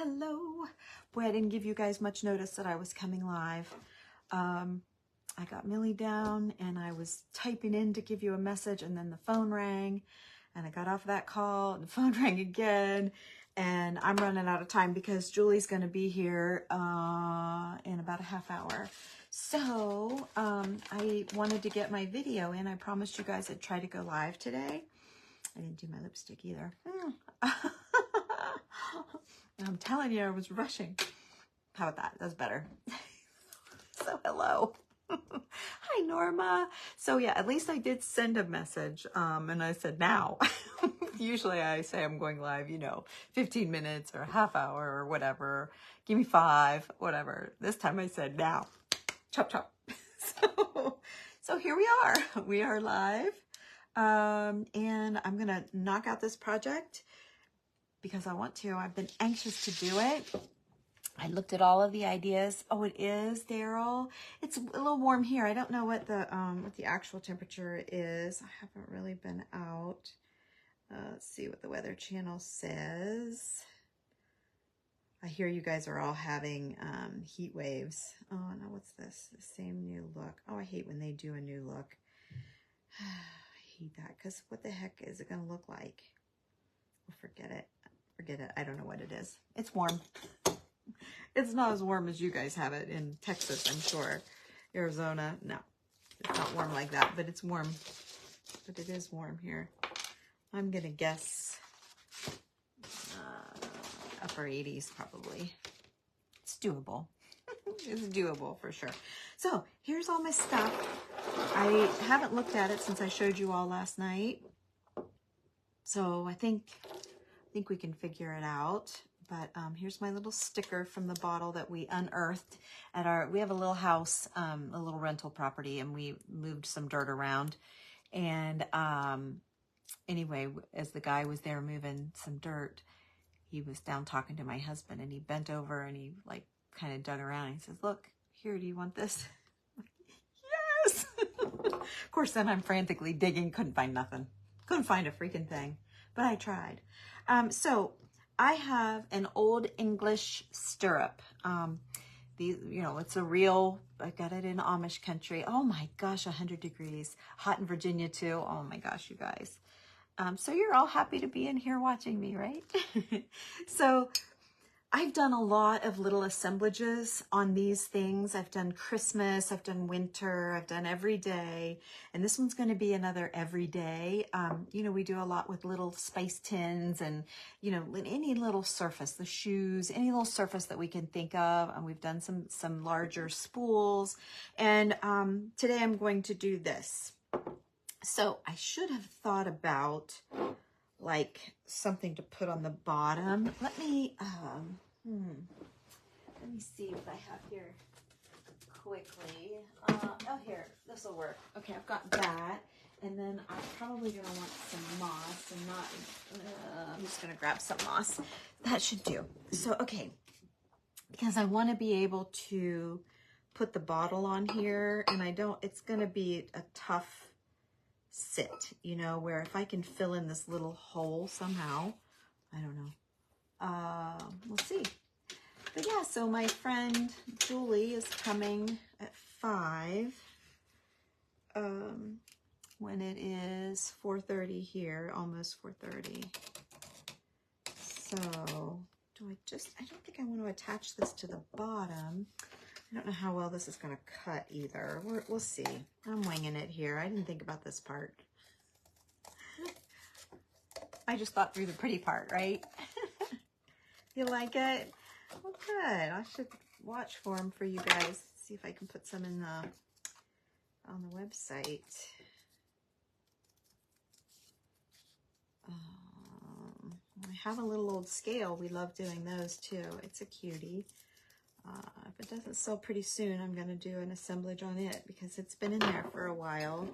Hello. Boy, I didn't give you guys much notice that I was coming live. I got Millie down and I was typing in to give you a message, and then the phone rang and I got off that call and the phone rang again, and I'm running out of time because Julie's going to be here in about a half hour. So I wanted to get my video in. I promised you guys I'd try to go live today. I didn't do my lipstick either. I'm telling you, I was rushing. How about that? That's better. So hello. Hi, Norma. So yeah, at least I did send a message. And I said now. Usually I say I'm going live, 15 minutes or a half hour or whatever. Give me 5, whatever. This time I said now. Chop, chop. So here we are. We are live. And I'm going to knock out this project because I want to. I've been anxious to do it. I looked at all of the ideas. Oh, it is, Daryl. It's a little warm here. I don't know what the actual temperature is. I haven't really been out. Let's see what the Weather Channel says. I hear you guys are all having heat waves. Oh, no, what's this? The same new look. Oh, I hate when they do a new look. I hate that because what the heck is it going to look like? Oh, forget it. Forget it. I don't know what it is. It's warm. It's not as warm as you guys have it in Texas, I'm sure. Arizona, no. It's not warm like that, but it's warm. But it is warm here. I'm going to guess upper 80s probably. It's doable. It's doable for sure. So here's all my stuff. I haven't looked at it since I showed you all last night. So I think we can figure it out. But here's my little sticker from the bottle that we unearthed at we have a little house, a little rental property, and we moved some dirt around. And anyway, as the guy was there moving some dirt, he was down talking to my husband, and he bent over and he like kind of dug around. And he says, "Look, here, do you want this?" Yes! Of course, then I'm frantically digging, couldn't find nothing. Couldn't find a freaking thing, but I tried. So I have an old English stirrup. It's a real, I got it in Amish country. Oh my gosh, 100 degrees. Hot in Virginia too. Oh my gosh, you guys. So you're all happy to be in here watching me, right? So I've done a lot of little assemblages on these things. I've done Christmas, I've done winter, I've done every day. And this one's going to be another everyday. We do a lot with little spice tins and, any little surface, the shoes, any little surface that we can think of. And we've done some larger spools. And today I'm going to do this. So I should have thought about like something to put on the bottom. Let me see what I have here quickly. Here, this will work. Okay, I've got that. And then I'm probably going to want some moss and not, I'm just going to grab some moss. That should do. So, okay, because I want to be able to put the bottle on here, and it's going to be a tough sit, where if I can fill in this little hole somehow, I don't know. We'll see. But yeah, so my friend Julie is coming at 5, when it is 4:30 here, almost 4:30. So I don't think I want to attach this to the bottom. I don't know how well this is going to cut either. We'll see. I'm winging it here. I didn't think about this part. I just thought through the pretty part, right? You like it? Well, good. I should watch for them for you guys. See if I can put some in on the website. I have a little old scale. We love doing those too. It's a cutie. If it doesn't sell pretty soon, I'm going to do an assemblage on it because it's been in there for a while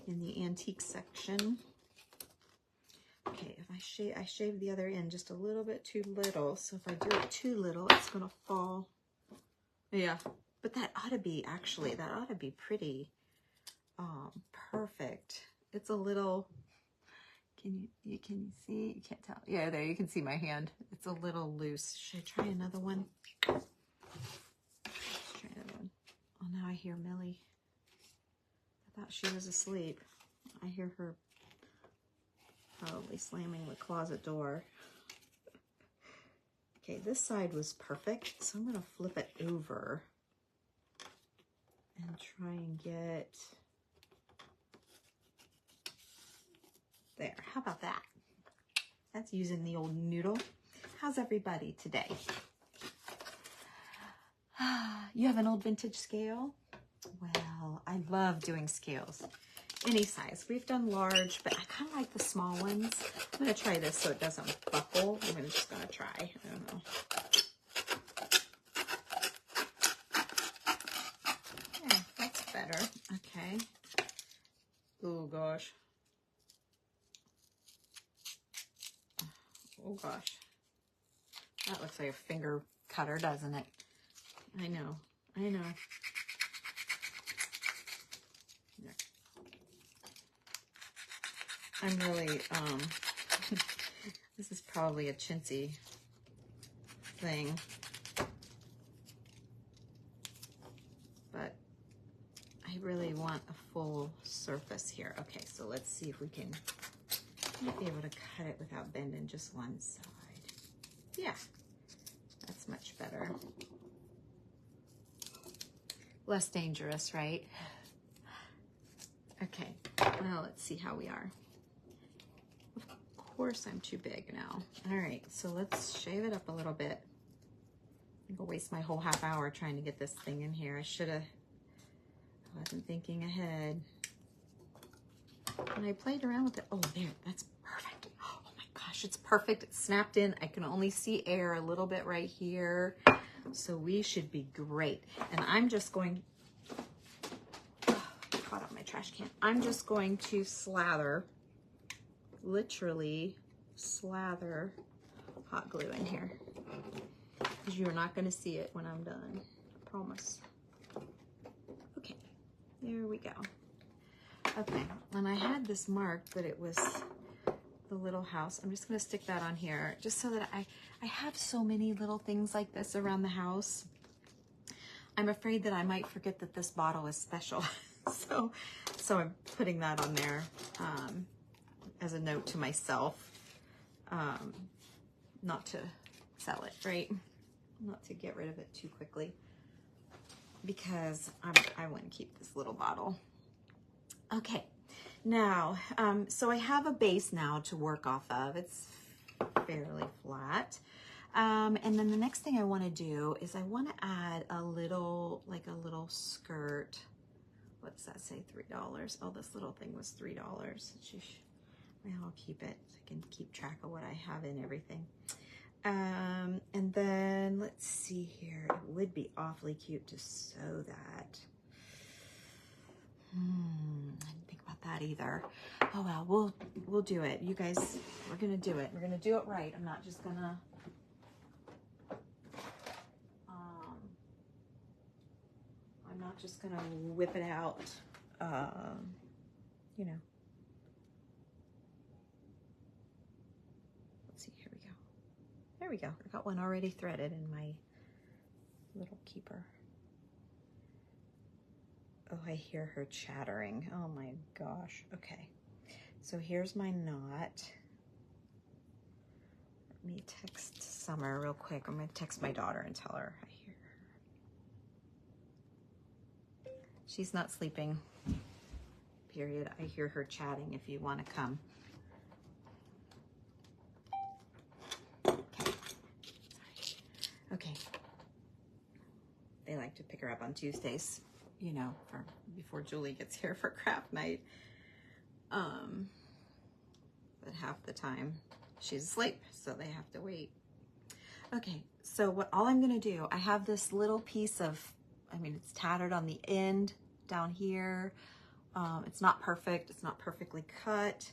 in the antique section. Okay, if I shave the other end just a little bit too little, so if I do it too little, it's going to fall. Yeah, but that ought to be pretty perfect. It's a little You can see? You can't tell. Yeah, there you can see my hand. It's a little loose. Should I try another one? Let's try another one. Oh, now I hear Millie. I thought she was asleep. I hear her probably slamming the closet door. Okay, this side was perfect, so I'm going to flip it over and try and get there. How about that? That's using the old noodle. How's everybody today? You have an old vintage scale? Well, I love doing scales. Any size. We've done large, but I kind of like the small ones. I'm going to try this so it doesn't buckle. I'm just going to try. I don't know. Yeah, that's better. Okay. Oh, gosh. Oh, gosh. That looks like a finger cutter, doesn't it? I know. I know. I'm really, this is probably a chintzy thing, but I really want a full surface here. Okay, so let's see if we can, might be able to cut it without bending just one side. Yeah, that's much better. Less dangerous, right? Okay, now let's see how we are. Of course I'm too big now. All right, so let's shave it up a little bit. I'm gonna waste my whole half hour trying to get this thing in here. I wasn't thinking ahead. And I played around with it. Oh, there, that's perfect. Oh my gosh, it's perfect. It's snapped in. I can only see air a little bit right here. So we should be great. And I'm just going, oh, I caught on my trash can. I'm just going to slather, literally slather hot glue in here. Because you're not going to see it when I'm done. I promise. Okay, there we go. Okay, and I had this marked that it was the little house. I'm just going to stick that on here just so that I have so many little things like this around the house. I'm afraid that I might forget that this bottle is special. so I'm putting that on there as a note to myself, not to sell it, right? Not to get rid of it too quickly, because I want to keep this little bottle. Okay, now, so I have a base now to work off of. It's fairly flat. And then the next thing I want to do is I want to add a little, like a little skirt. What does that say? $3. Oh, this little thing was $3. Well, I'll keep it so I can keep track of what I have in everything. And then let's see here. It would be awfully cute to sew that. I didn't think about that either. Oh well, we'll do it. You guys, we're gonna do it. We're gonna do it right. I'm not just gonna whip it out. You know. Let's see, here we go. There we go. I got one already threaded in my little keeper. Oh, I hear her chattering. Oh my gosh. Okay. So here's my knot. Let me text Summer real quick. I'm going to text my daughter and tell her I hear her. She's not sleeping, period. I hear her chatting if you want to come. Okay. Sorry. Okay. They like to pick her up on Tuesdays, you know, before Julie gets here for craft night. But half the time she's asleep, so they have to wait. Okay, so all I'm gonna do, I have this little piece of, I mean, it's tattered on the end down here. It's not perfect, it's not perfectly cut.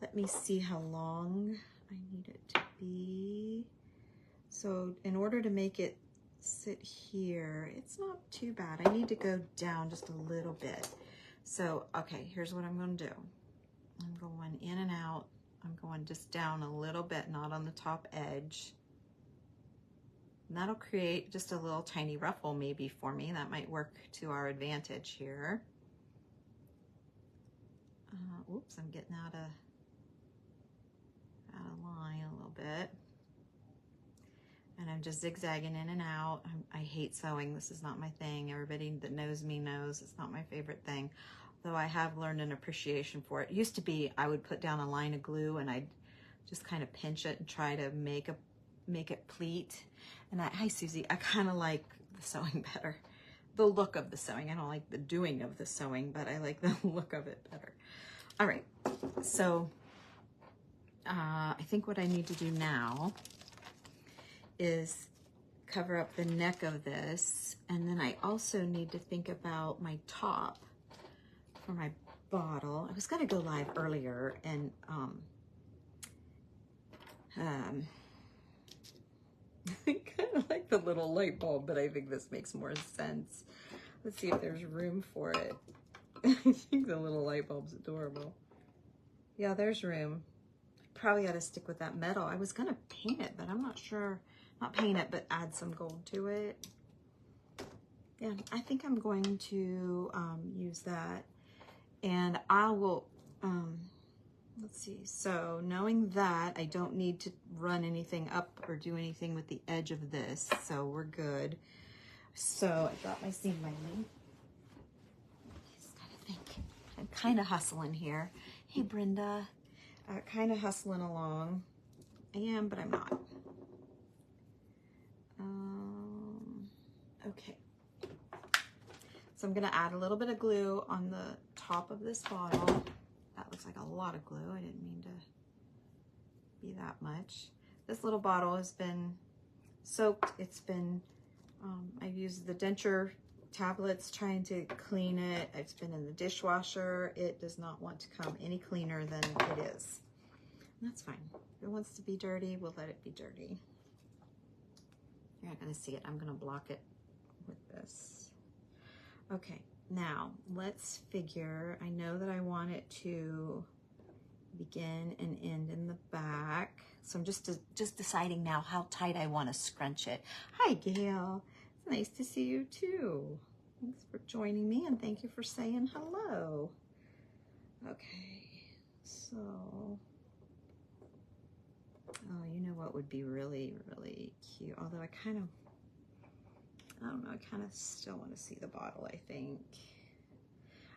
Let me see how long I need it to be. So in order to make it sit here, it's not too bad. I need to go down just a little bit. So, okay, here's what I'm gonna do. I'm going in and out I'm going just down a little bit, not on the top edge. And that'll create just a little tiny ruffle maybe for me. That might work to our advantage here. Oops, I'm getting out of line a little bit. And I'm just zigzagging in and out. I hate sewing. This is not my thing. Everybody that knows me knows it's not my favorite thing. Though I have learned an appreciation for it. It used to be I would put down a line of glue and I'd just kind of pinch it and try to make it pleat. And hi Susie, I kind of like the sewing better. The look of the sewing. I don't like the doing of the sewing, but I like the look of it better. All right, so I think what I need to do now is cover up the neck of this, and then I also need to think about my top for my bottle. I was gonna go live earlier and I kind of like the little light bulb, but I think this makes more sense. Let's see if there's room for it. I think the little light bulb's adorable. Yeah, there's room. Probably ought to stick with that metal. I was gonna paint it, but I'm not sure. Not paint it, but add some gold to it. Yeah, I think I'm going to use that. And I will, let's see. So knowing that, I don't need to run anything up or do anything with the edge of this. So we're good. So I got my seam lining. Just gotta think. I'm kind of hustling here. Hey, Brenda. Kind of hustling along. I am, but I'm not. Okay. So I'm going to add a little bit of glue on the top of this bottle. That looks like a lot of glue. I didn't mean to be that much. This little bottle has been soaked. It's been, I've used the denture tablets trying to clean it. It's been in the dishwasher. It does not want to come any cleaner than it is. And that's fine. If it wants to be dirty, we'll let it be dirty. You're not going to see it. I'm going to block it with this. Okay, now let's figure. I know that I want it to begin and end in the back. So I'm just deciding now how tight I want to scrunch it. Hi, Gail. It's nice to see you too. Thanks for joining me and thank you for saying hello. Okay, so, oh, you know what would be really, really cute? Although I don't know, I kind of still want to see the bottle, I think.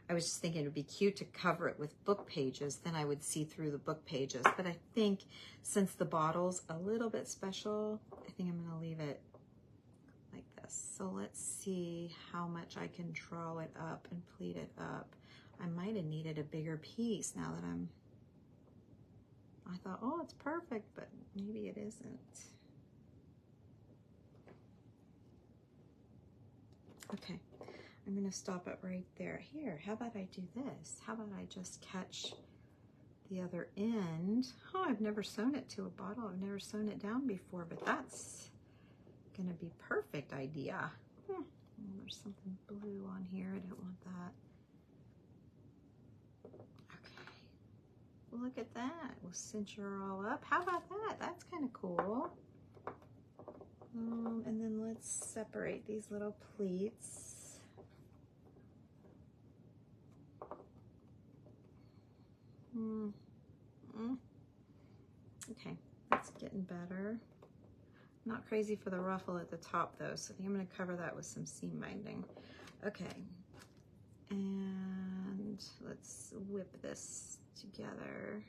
I was just thinking it would be cute to cover it with book pages, then I would see through the book pages. But I think since the bottle's a little bit special, I think I'm gonna leave it like this. So let's see how much I can draw it up and pleat it up. I might have needed a bigger piece now that I thought, oh, it's perfect, but maybe it isn't. Okay, I'm gonna stop it right there. Here, how about I do this? How about I just catch the other end? Oh, I've never sewn it to a bottle. I've never sewn it down before, but that's gonna be perfect idea. Oh, there's something blue on here. I don't want that. Okay, well, look at that. We'll cinch her all up. How about that? That's kind of cool. And then let's separate these little pleats. Okay, that's getting better. Not crazy for the ruffle at the top though, so I think I'm going to cover that with some seam binding. Okay, and let's whip this together.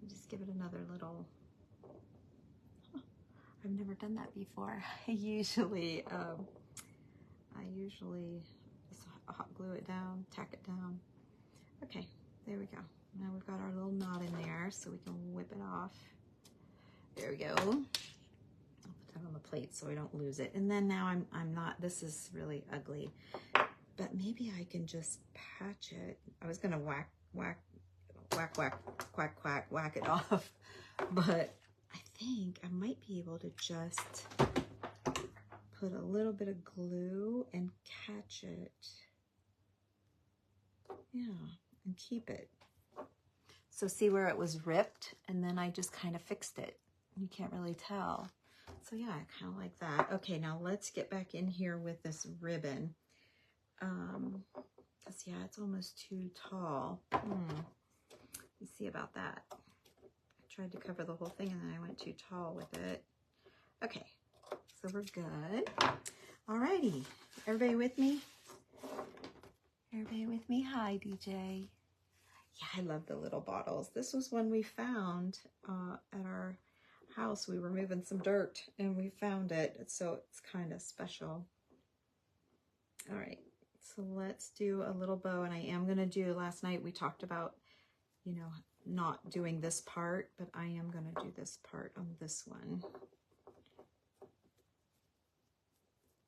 Just give it another little. I've never done that before. I usually just hot glue it down, tack it down. Okay, there we go. Now we've got our little knot in there, so we can whip it off. There we go. I'll put that on the plate so I don't lose it. And then now I'm not. This is really ugly, but maybe I can just patch it. I was gonna whack it off, but I think I might be able to just put a little bit of glue and catch it. Yeah, and keep it. So see where it was ripped, and then I just kind of fixed it. You can't really tell. So yeah, I kind of like that. Okay, now let's get back in here with this ribbon. Cause yeah, it's almost too tall. You see about that. I tried to cover the whole thing and then I went too tall with it. Okay, so we're good. Alrighty, everybody with me? Everybody with me? Hi, DJ. Yeah, I love the little bottles. This was one we found at our house. We were moving some dirt and we found it, so it's kind of special. All right, so let's do a little bow, and I am going to do, last night we talked about, you know, not doing this part, but I am going to do this part on this one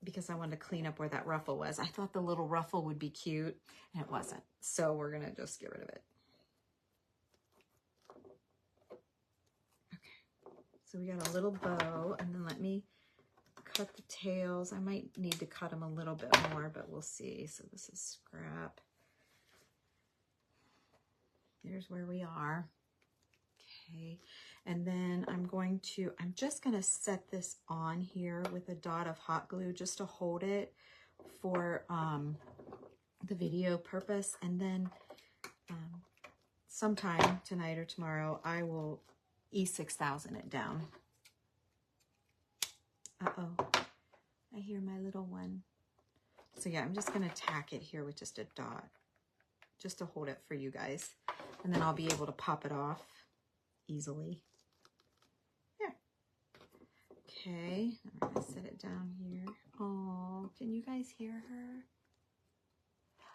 because I wanted to clean up where that ruffle was. I thought the little ruffle would be cute, and it wasn't, so we're going to just get rid of it. Okay, so we got a little bow, and then let me cut the tails. I might need to cut them a little bit more, but we'll see. So this is scrap. There's where we are. Okay, and then I'm just going to set this on here with a dot of hot glue just to hold it for the video purpose. And then sometime tonight or tomorrow, I will E6000 it down. Uh-oh, I hear my little one. So yeah, I'm just going to tack it here with just a dot, just to hold it for you guys. And then I'll be able to pop it off easily. There. Okay, I'm going to set it down here. Oh, can you guys hear her?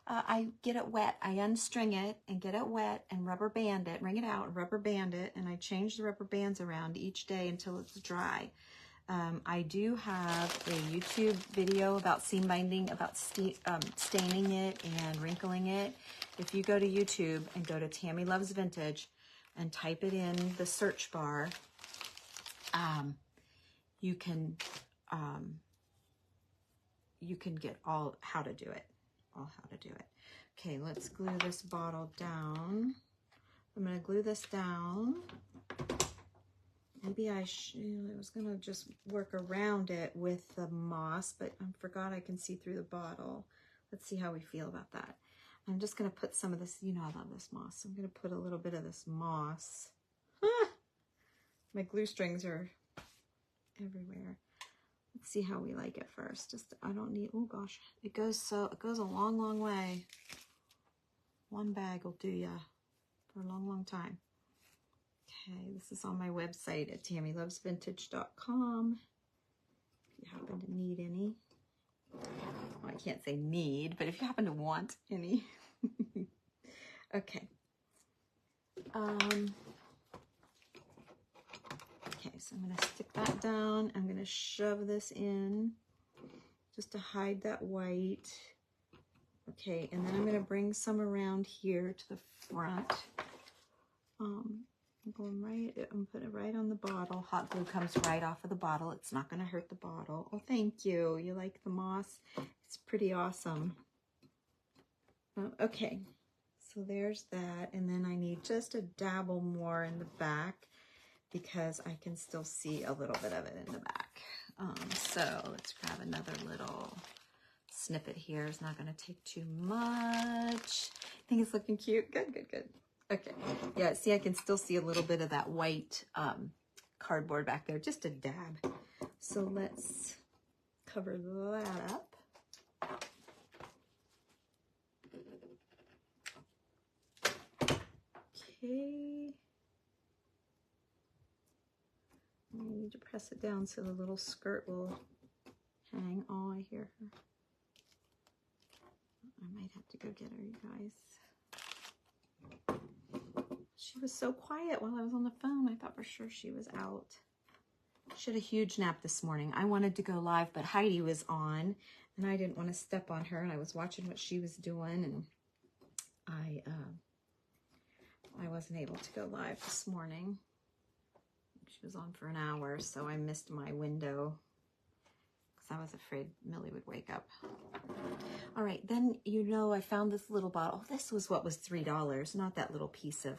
I get it wet. I unstring it and get it wet and rubber band it, wring it out and rubber band it. And I change the rubber bands around each day until it's dry. I do have a YouTube video about seam binding, about staining it and wrinkling it. If you go to YouTube and go to Tammy Loves Vintage and type it in the search bar, you can get all how to do it, Okay, let's glue this bottle down. I'm going to glue this down. Maybe I was going to just work around it with the moss, but I forgot I can see through the bottle. Let's see how we feel about that. I'm just going to put some of this, you know I love this moss, so I'm going to put a little bit of this moss. My glue strings are everywhere. Let's see how we like it first. I don't need, oh gosh, it goes a long, long way. One bag will do ya for a long, long time. Okay, this is on my website at tammylovesvintage.com. If you happen to need any. Well, I can't say need, but if you happen to want any. Okay. Okay, so I'm going to stick that down. I'm going to shove this in just to hide that white. Okay, and then I'm going to bring some around here to the front. I'm putting it right on the bottle. Hot glue comes right off of the bottle. It's not going to hurt the bottle. Oh, thank you. You like the moss? It's pretty awesome. Okay, so there's that. And then I need just a dabble more in the back because I can still see a little bit of it in the back. So let's grab another little snippet here. It's not going to take too much. I think it's looking cute. Good, good, good. Okay, yeah, see, I can still see a little bit of that white cardboard back there, just a dab. So let's cover that up. Okay. I need to press it down so the little skirt will hang. Oh, I hear her. I might have to go get her, you guys. She was so quiet while I was on the phone. I thought for sure she was out. She had a huge nap this morning. I wanted to go live, but Heidi was on, and I didn't want to step on her, and I was watching what she was doing, and I wasn't able to go live this morning. She was on for an hour, so I missed my window. I was afraid Millie would wake up. All right, then, you know, I found this little bottle. This was what was $3, not that little piece of,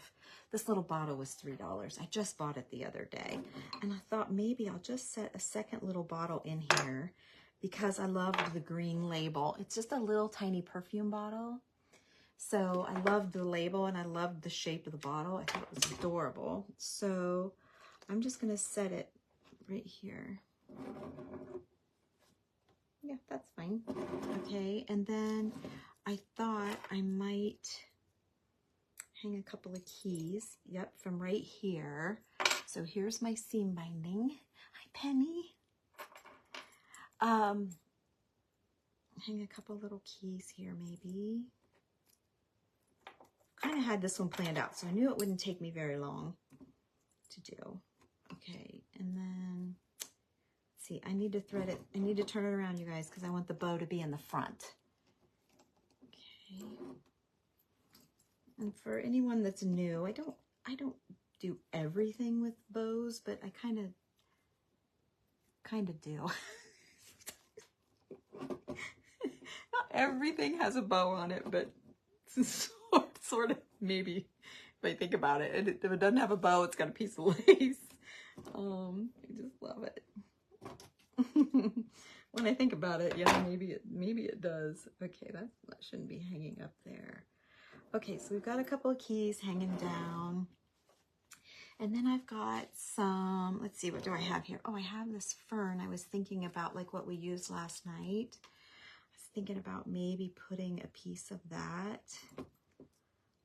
this little bottle was $3. I just bought it the other day. And I thought maybe I'll just set a second little bottle in here because I loved the green label. It's just a little tiny perfume bottle. So I loved the label and I loved the shape of the bottle. I thought it was adorable. So I'm just gonna set it right here. Yeah, that's fine. Okay, and then I thought I might hang a couple of keys. Yep, from right here. So here's my seam binding. Hi, Penny. Hang a couple little keys here, maybe. Kind of had this one planned out, so I knew it wouldn't take me very long to do. Okay, and then see, I need to thread it. I need to turn it around, you guys, because I want the bow to be in the front. Okay. And for anyone that's new, I don't do everything with bows, but I kind of do. Not everything has a bow on it, but sort of maybe if I think about it. And if it doesn't have a bow, it's got a piece of lace. I just love it. When I think about it, yeah, maybe it does. Okay, that shouldn't be hanging up there. Okay, so we've got a couple of keys hanging down. And then I've got some, let's see, what do I have here? Oh, I have this fern. I was thinking about like what we used last night. I was thinking about maybe putting a piece of that,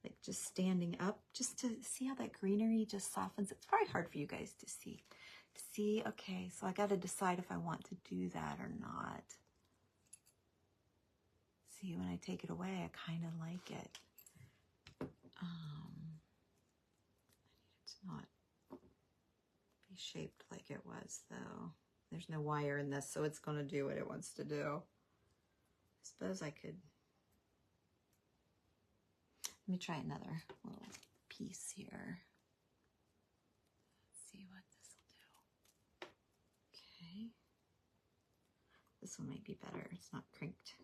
like just standing up, just to see how that greenery just softens. It's probably hard for you guys to see. See, okay, so I got to decide if I want to do that or not. See, when I take it away, I kind of like it. I need it to not be shaped like it was, though. There's no wire in this, so it's going to do what it wants to do. I suppose I could... Let me try another little piece here. Let's see what this will do. Okay. This one might be better. It's not crinked.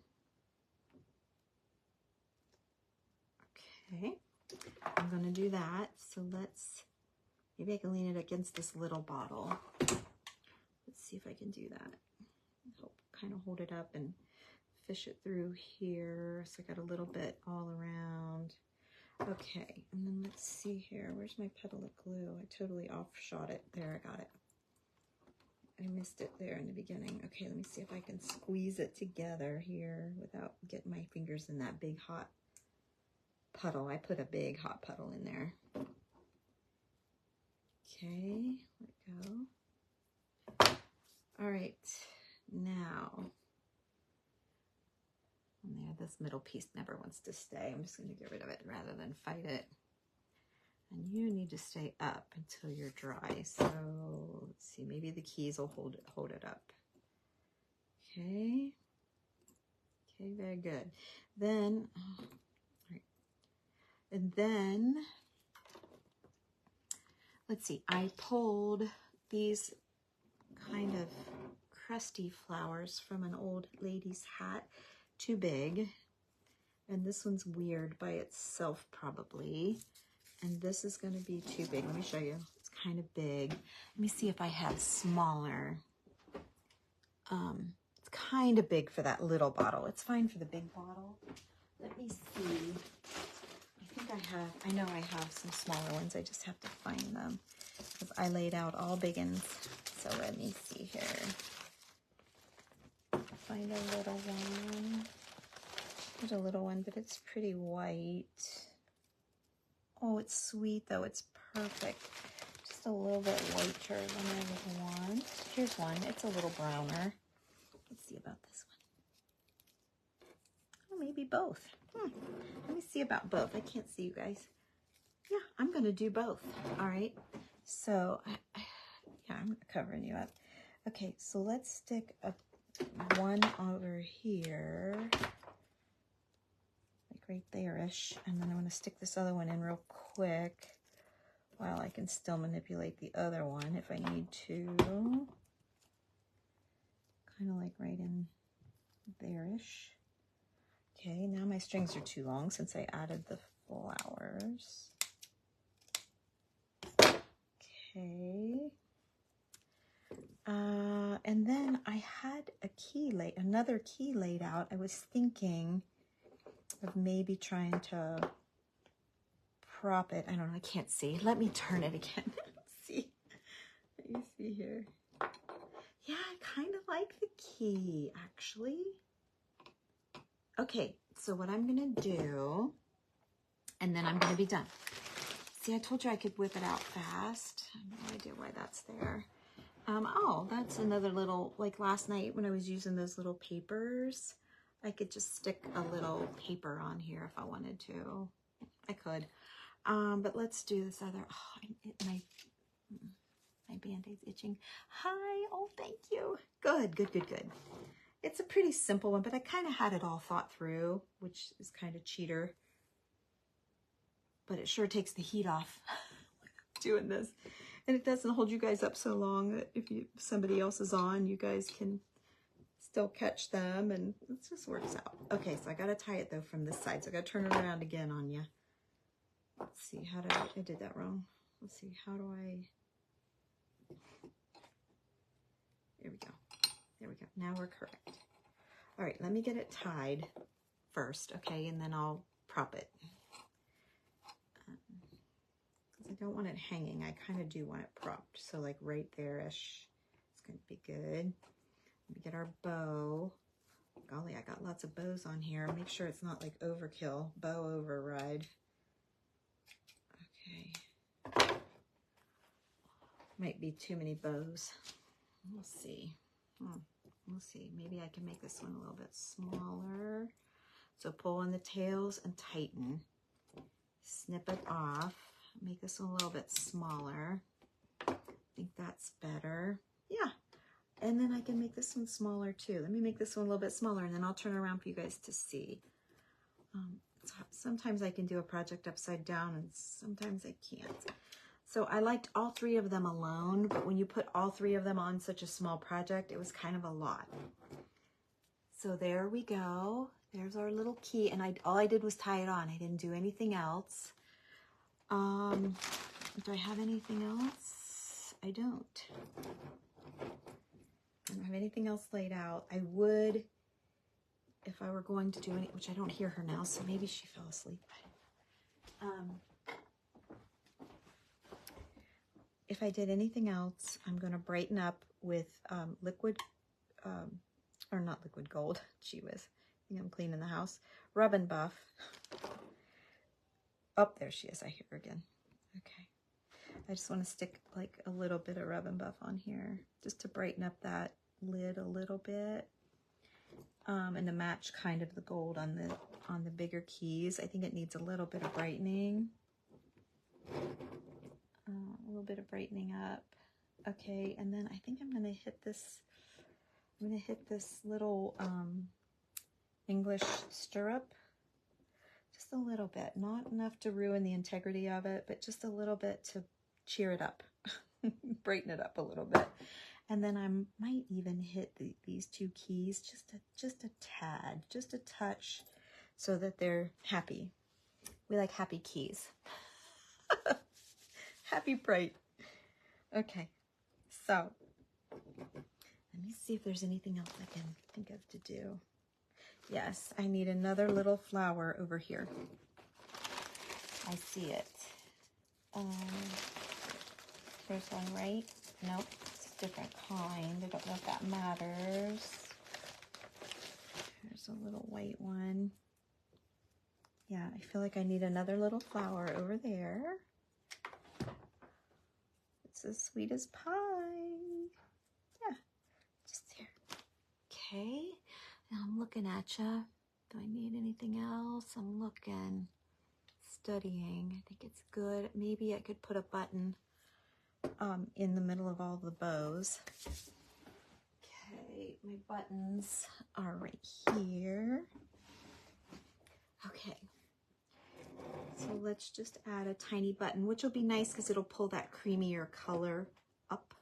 Okay. I'm going to do that. So let's, maybe I can lean it against this little bottle. Let's see if I can do that. Help kind of hold it up and fish it through here. So I got a little bit all around. Okay, and then let's see here. Where's my petal of glue? I totally off-shot it. There, I got it. I missed it there in the beginning. Okay, let me see if I can squeeze it together here without getting my fingers in that big hot puddle. I put a big hot puddle in there. Okay, let go. All right, now, and there, this middle piece never wants to stay. I'm just going to get rid of it rather than fight it. And you need to stay up until you're dry. So let's see, maybe the keys will hold it up. Okay. Okay, very good. Then, all right. And then, let's see, I pulled these kind of crusty flowers from an old lady's hat. Too big. And this one's weird by itself, probably. And this is going to be too big. Let me show you. It's kind of big. Let me see if I have smaller. It's kind of big for that little bottle. It's fine for the big bottle. Let me see. I know I have some smaller ones. I just have to find them because I laid out all big ones. So let me see here. Find a little one. There's a little one, but it's pretty white. Oh, it's sweet though. It's perfect. Just a little bit whiter than I would want. Here's one. It's a little browner. Let's see about this one. Oh, maybe both. Let me see about both. I can't see you guys. Yeah, I'm going to do both. All right. So, yeah, I'm covering you up. Okay, so let's stick one over here. Right there-ish, and then I'm going to stick this other one in real quick while I can still manipulate the other one if I need to. kind of like right in there-ish. Okay, now my strings are too long since I added the flowers. Okay. And then I had another key laid out. I was thinking of maybe trying to prop it. I don't know, I can't see. Let me turn it again. See, let me see here. Yeah, I kind of like the key, actually. Okay, so what I'm gonna do, and then I'm gonna be done. See, I told you I could whip it out fast. I have no idea why that's there. Oh, that's another little, like last night when I was using those little papers, I could just stick a little paper on here if I wanted to. I could. But let's do this other, my Band-Aid's itching. Hi, oh, thank you. Good, good, good, good. It's a pretty simple one, but I kind of had it all thought through, which is kind of cheater. But it sure takes the heat off doing this. And it doesn't hold you guys up so long that if somebody else is on, you guys can still catch them, and it just works out. Okay, so I got to tie it though from this side. So I got to turn it around again on you. Let's see, I did that wrong. Let's see, how do I, there we go. There we go, now we're correct. All right, let me get it tied first, okay, and then I'll prop it. I don't want it hanging. I kind of do want it propped. So like right there-ish. It's going to be good. Let me get our bow. Golly, I got lots of bows on here. Make sure it's not like overkill. Bow override. Okay. Might be too many bows. We'll see. We'll see. Maybe I can make this one a little bit smaller. So pull in the tails and tighten. Snip it off. Make this one a little bit smaller. I think that's better. Yeah. And then I can make this one smaller too. Let me make this one a little bit smaller, and then I'll turn around for you guys to see. Sometimes I can do a project upside down, and sometimes I can't. So I liked all three of them alone, but when you put all three of them on such a small project, it was kind of a lot. So there we go. There's our little key, and all I did was tie it on. I didn't do anything else. Do I have anything else? I don't. I don't have anything else laid out. I would, if I were going to do any, which I don't hear her now, so maybe she fell asleep. If I did anything else, I'm going to brighten up with liquid, or not liquid gold. Gee whiz. I think I'm cleaning the house. Rub and Buff. Oh, there she is. I hear her again. Okay. I just want to stick like a little bit of Rub and Buff on here just to brighten up that lid a little bit. And to match kind of the gold on the bigger keys. I think it needs a little bit of brightening. A little bit of brightening up. Okay, and then I think I'm going to hit this. I'm going to hit this little English stirrup. Just a little bit, not enough to ruin the integrity of it, but just a little bit to cheer it up, brighten it up a little bit. And then I might even hit these two keys just a tad, just a touch, so that they're happy. We like happy keys. Happy bright. Okay, so let me see if there's anything else I can think of to do. Yes, I need another little flower over here. I see it. There's one, right? Nope, it's a different kind. I don't know if that matters. There's a little white one. Yeah, I feel like I need another little flower over there. It's as sweet as pie. Yeah, just here. Okay. I'm looking at you. Do I need anything else? I'm looking, studying. I think it's good. Maybe I could put a button in the middle of all the bows. Okay, my buttons are right here. Okay, so let's just add a tiny button, which will be nice because it'll pull that creamier color up.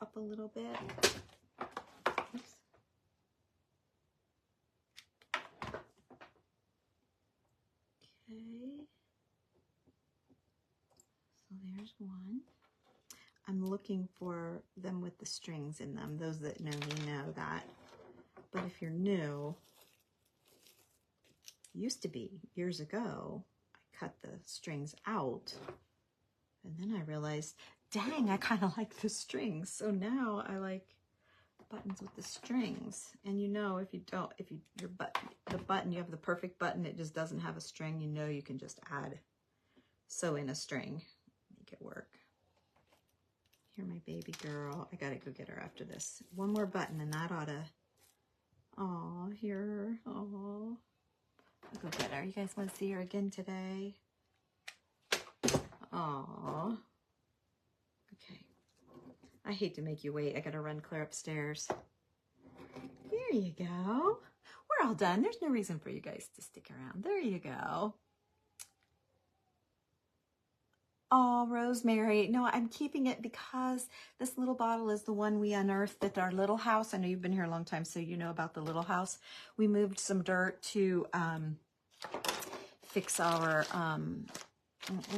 up a little bit. Oops. Okay. So there's one. I'm looking for them with the strings in them. Those that know me know that. But if you're new, used to be years ago, I cut the strings out. And then I realized, dang, I kind of like the strings. So now I like buttons with the strings. And you know, if you don't, if you, the button, you have the perfect button, it just doesn't have a string, you know, you can just sew in a string, make it work. Here, my baby girl. I gotta go get her after this. One more button and that oughta, aw, here, aw. I'll go get her. You guys wanna see her again today? Aw. Okay. I hate to make you wait. I gotta run clear upstairs. There you go. We're all done. There's no reason for you guys to stick around. There you go. Oh, Rosemary. No, I'm keeping it because this little bottle is the one we unearthed at our little house. I know you've been here a long time, so you know about the little house. We moved some dirt to fix our,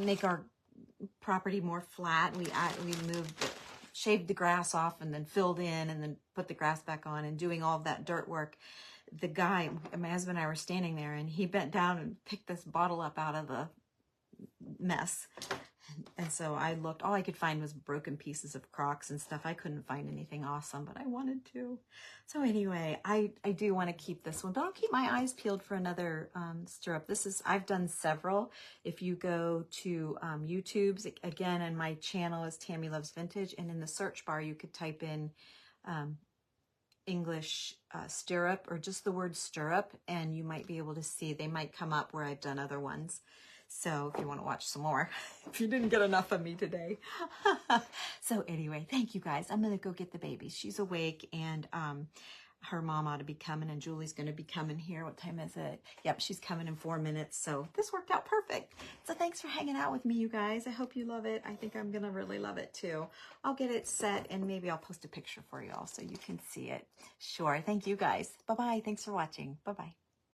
make our property more flat. We moved, shaved the grass off and then filled in and then put the grass back on and doing all of that dirt work. The guy, my husband and I were standing there and he bent down and picked this bottle up out of the mess. And so I looked, all I could find was broken pieces of Crocs and stuff. I couldn't find anything awesome, but I wanted to. So anyway, I do want to keep this one, but I'll keep my eyes peeled for another stirrup. I've done several. If you go to YouTube's, again, and my channel is Tammy Loves Vintage, and in the search bar, you could type in English stirrup or just the word stirrup, and you might be able to see, they might come up where I've done other ones. So if you want to watch some more, if you didn't get enough of me today. So anyway, thank you guys. I'm going to go get the baby. She's awake and her mom ought to be coming and Julie's going to be coming here. What time is it? Yep, she's coming in 4 minutes. So this worked out perfect. So thanks for hanging out with me, you guys. I hope you love it. I think I'm going to really love it too. I'll get it set and maybe I'll post a picture for you all so you can see it. Sure. Thank you guys. Bye-bye. Thanks for watching. Bye-bye.